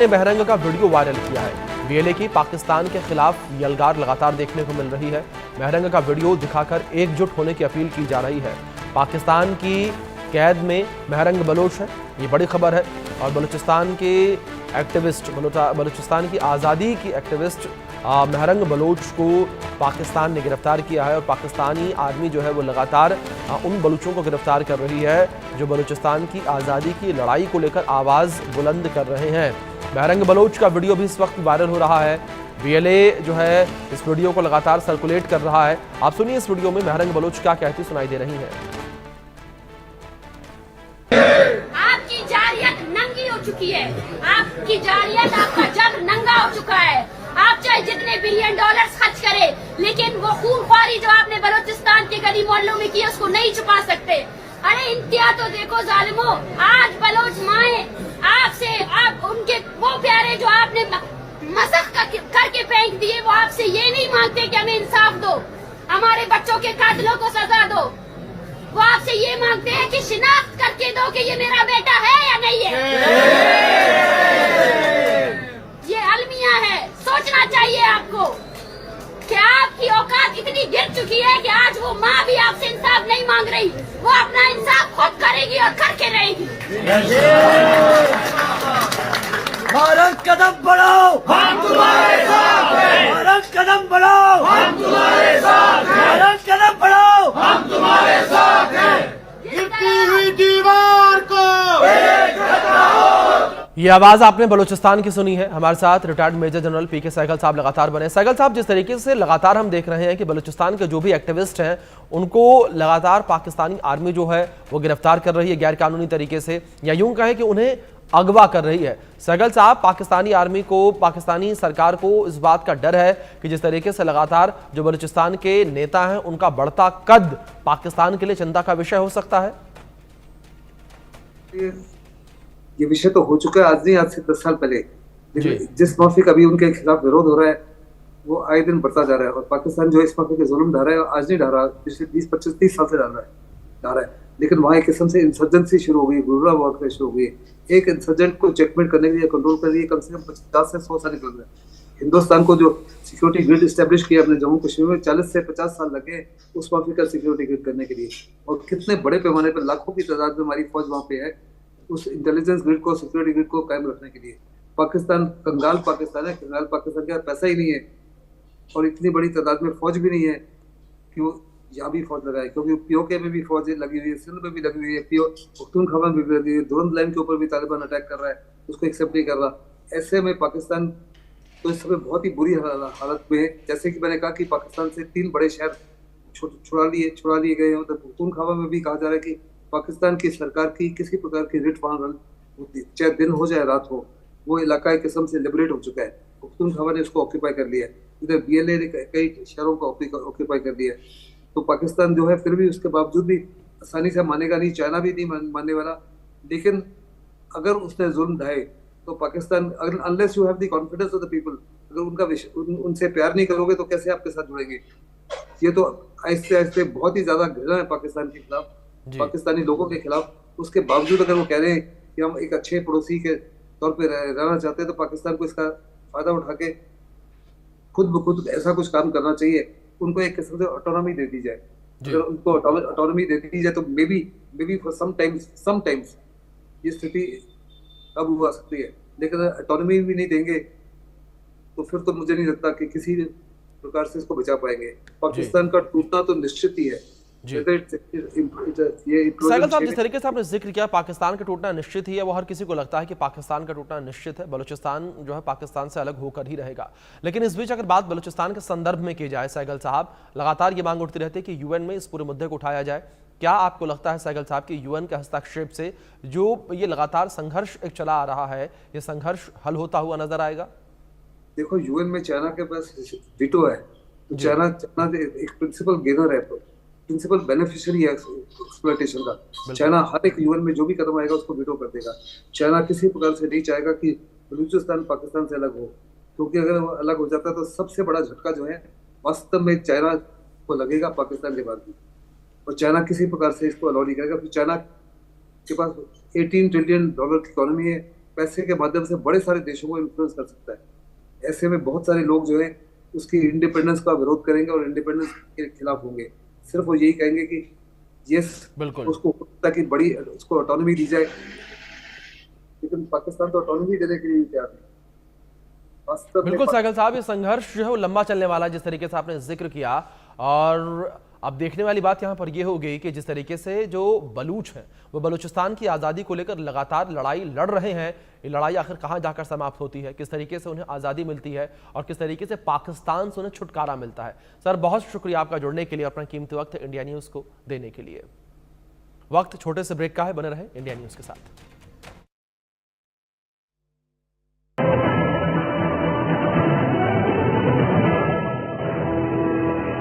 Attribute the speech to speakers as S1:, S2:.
S1: ने बहरंग का video viral किया है। बीएलए की पाकिस्तान के खिलाफ यलगार लगातार देखने को मिल रही है। बहरंग का वीडियो दिखाकर एकजुट होने की अपील की जा रही है। पाकिस्तान की कैद में बहरंग बलोच है, ये बड़ी खबर है। और बलूचिस्तान के एक्टिविस्ट, बलूचिस्तान की आज़ादी की एक्टिविस्ट महरंग बलोच को पाकिस्तान ने गिरफ्तार किया है। और पाकिस्तानी आर्मी जो है वो लगातार उन बलूचों को गिरफ्तार कर रही है जो बलूचिस्तान की आज़ादी की लड़ाई को लेकर आवाज़ बुलंद कर रहे हैं। महरंग बलोच का वीडियो भी इस वक्त वायरल हो रहा है। बीएलए जो है इस वीडियो को लगातार सर्कुलेट कर रहा है। आप सुनिए इस वीडियो में महरंग बलोच क्या कहती सुनाई दे रही है।
S2: आपकी जारियत नंगी हो चुकी है, आपकी जारियत, आपका जग नंगा हो चुका है। आप चाहे जितने बिलियन डॉलर्स खर्च करें, लेकिन वो खूनख्वारी जो आपने बलूचिस्तान के गली मोहल्लों में की उसको नहीं छुपा सकते। अरे इंतहा तो देखो जालिमो, आज बलोच माए आपसे, आप उनके वो प्यारे जो आपने मसख करके फेंक दिए, वो आपसे ये नहीं मांगते कि हमें इंसाफ दो, हमारे बच्चों के कातिलों को सजा दो। वो आपसे ये मांगते हैं कि शिनाख्त करके दो कि ये मेरा बेटा है या नहीं है। ये अलमिया है, सोचना चाहिए आपको कि आपकी औकात इतनी गिर चुकी है कि आज वो माँ भी आपसे इंसाफ नहीं मांग रही, वो अपना इंसाफ खुद करेगी और करके रहेगी।
S3: भारत कदम बढ़ाओ, हम तुम्हारे साथ हैं। भारत कदम बढ़ाओ, हम तुम्हारे साथ हैं। भारत कदम बढ़ाओ, हम तुम्हारे साथ हैं। गिरती हुई दीवार को एक हटाओ।
S1: ये आवाज आपने बलूचिस्तान की सुनी है। हमारे साथ रिटायर्ड मेजर जनरल पीके सहगल साहब लगातार बने। सहगल साहब, जिस तरीके से लगातार हम देख रहे हैं कि बलूचिस्तान के जो भी एक्टिविस्ट हैं उनको लगातार पाकिस्तानी आर्मी जो है वो गिरफ्तार कर रही है गैर कानूनी तरीके से, या यूं कहें कि उन्हें अगवा कर रही है। सहगल साहब, पाकिस्तानी आर्मी को, पाकिस्तानी सरकार को इस बात का डर है कि जिस तरीके से लगातार जो बलूचिस्तान के नेता हैं उनका बढ़ता कद पाकिस्तान के लिए चिंता का विषय हो सकता है।
S4: ये विषय तो हो चुका है, आज नहीं, आज से 10 साल पहले। जिस माफिक अभी उनके खिलाफ विरोध हो रहा है वो आए दिन बढ़ता जा रहा है। और पाकिस्तान जो इस माफिक के जुल्म ढा रहा है, आज नहीं ढा रहा, पिछले 20-25-30 साल से ढा रहा है। लेकिन वहाँ एक किस्म से इंसर्जेंसी शुरू हो गई, गुर्रा वॉरफेयर शुरू हो गई। एक इंसर्जेंट को चेकमेट करने के लिए, कंट्रोल करने के लिए कम से कम 50 से 100 साल निकल रहे हैं। हिंदुस्तान को जो सिक्योरिटी ग्रिड एस्टेब्लिश किया अपने जम्मू कश्मीर में, 40 से 50 साल लगे उस माफिक का सिक्योरिटी ग्रिड करने के लिए। और कितने बड़े पैमाने पर लाखों की तादाद में हमारी फौज वहाँ पे है उस इंटेलिजेंस ग्रिड को, सिक्योरिटी ग्रिड को कायम रखने के लिए। पाकिस्तान कंगाल पाकिस्तान है, कंगाल पाकिस्तान के पास पैसा ही नहीं है और इतनी बड़ी तादाद में फौज भी नहीं है कि वो यहाँ भी फौज लगाए, क्योंकि पीओके में भी फौज लगी हुई है, सिंध में भी लगी हुई है, पख्तूनख्वा में भी लगी हुई है, दुरंत लाइन के ऊपर भी तालिबान अटैक कर रहा है, उसको एक्सेप्ट नहीं कर रहा। ऐसे में पाकिस्तान तो इस समय बहुत ही बुरी हालत में है। जैसे कि मैंने कहा कि पाकिस्तान से 3 बड़े शहर छुड़ा लिए गए हैं। तो पख्तूनख्वा में भी कहा जा रहा है कि पाकिस्तान की सरकार की किसी प्रकार की रिट वारंट, चाहे दिन हो चाहे रात हो, वो इलाका एक किस्म से लिबरेट हो चुका है। पख्तूनख्वा ने उसको ऑक्यूपाई कर लिया है। इधर बीएलए ने कई शहरों को ऑक्यूपाई कर लिया है। तो पाकिस्तान जो है फिर भी उसके बावजूद भी आसानी से मानेगा नहीं, चाइना भी नहीं मानने वाला। लेकिन अगर उसने जुल्म ढाए तो पाकिस्तान, अगर unless you have the confidence of the people, अगर उनसे प्यार नहीं करोगे तो कैसे आपके साथ जुड़ेंगे। ये तो आहिस्ते आहिस्ते बहुत ही ज्यादा घृणा है पाकिस्तान के खिलाफ, पाकिस्तानी लोगों के खिलाफ। उसके बावजूद अगर वो कह रहे हैं कि हम एक अच्छे पड़ोसी के तौर पे रहना चाहते हैं, तो पाकिस्तान को इसका फायदा उठा के खुद ब खुद ऐसा कुछ काम करना चाहिए। उनको एक किस्म से ऑटोनॉमी दे दी जाए। अगर उनको ऑटोनॉमी दे दी जाए तो मे बी फॉर समटाइम्स ये स्थिति अब हुआ सकती है। लेकिन ऑटोनॉमी भी नहीं देंगे तो फिर तो मुझे नहीं लगता कि किसी प्रकार से इसको बचा पाएंगे। पाकिस्तान का टूटना तो निश्चित ही है।
S1: सहगल साहब, जिस तरीके से आपने जिक्र किया पाकिस्तान का टूटना निश्चित ही है, वो हर किसी को लगता है कि पाकिस्तान का टूटना निश्चित है। बलूचिस्तान जो है पाकिस्तान से अलग होकर ही रहेगा। लेकिन इस बीच अगर बात बलूचिस्तान के संदर्भ में की जाए, सहगल साहब, लगातार ये मांग उठती रहती है कि यूएन में इस पूरे मुद्दे को उठाया जाए। क्या आपको लगता है सहगल साहब कि यूएन के हस्तक्षेप से जो ये लगातार संघर्ष एक चला आ रहा है, ये संघर्ष हल होता हुआ नजर आएगा?
S4: देखो, यूएन में चाइना के पास वीटो है, तो चाइना एक प्रिंसिपल गेनर है, प्रिंसिपल बेनिफिशियरी है एक्सप्लॉयटेशन का। चाइना हर एक यूएन में जो भी कदम आएगा उसको वीटो कर देगा। चाइना किसी प्रकार से नहीं चाहेगा कि बलूचिस्तान पाकिस्तान से अलग हो, क्योंकि अगर वो अलग हो जाता है तो सबसे बड़ा झटका जो है वास्तव में चाइना को लगेगा पाकिस्तान के बाद भी। और चाइना किसी प्रकार से इसको अलाउ नहीं करेगा। चाइना के पास $18 ट्रिलियन की इकोनॉमी है, पैसे के माध्यम से बड़े सारे देशों को इन्फ्लुएंस कर सकता है। ऐसे में बहुत सारे लोग जो है उसकी इंडिपेंडेंस का विरोध करेंगे और इंडिपेंडेंस के खिलाफ होंगे। सिर्फ वो यही कहेंगे कि यस,
S1: बिल्कुल।
S4: उसको ताकि बड़ी उसको ऑटोनॉमी दी जाए, लेकिन पाकिस्तान तो ऑटोनॉमी देने के लिए तैयार नहीं। वास्तव में
S1: बिल्कुल सहगल साहब, ये संघर्ष जो है वो लंबा चलने वाला है, जिस तरीके से आपने जिक्र किया। और अब देखने वाली बात यहाँ पर ये हो गई कि जिस तरीके से जो बलूच हैं वो बलूचिस्तान की आज़ादी को लेकर लगातार लड़ाई लड़ रहे हैं, ये लड़ाई आखिर कहाँ जाकर समाप्त होती है, किस तरीके से उन्हें आज़ादी मिलती है और किस तरीके से पाकिस्तान से उन्हें छुटकारा मिलता है। सर, बहुत शुक्रिया आपका जुड़ने के लिए, अपना कीमती वक्त इंडिया न्यूज़ को देने के लिए। वक्त छोटे से ब्रेक का है, बने रहे इंडिया न्यूज़ के साथ।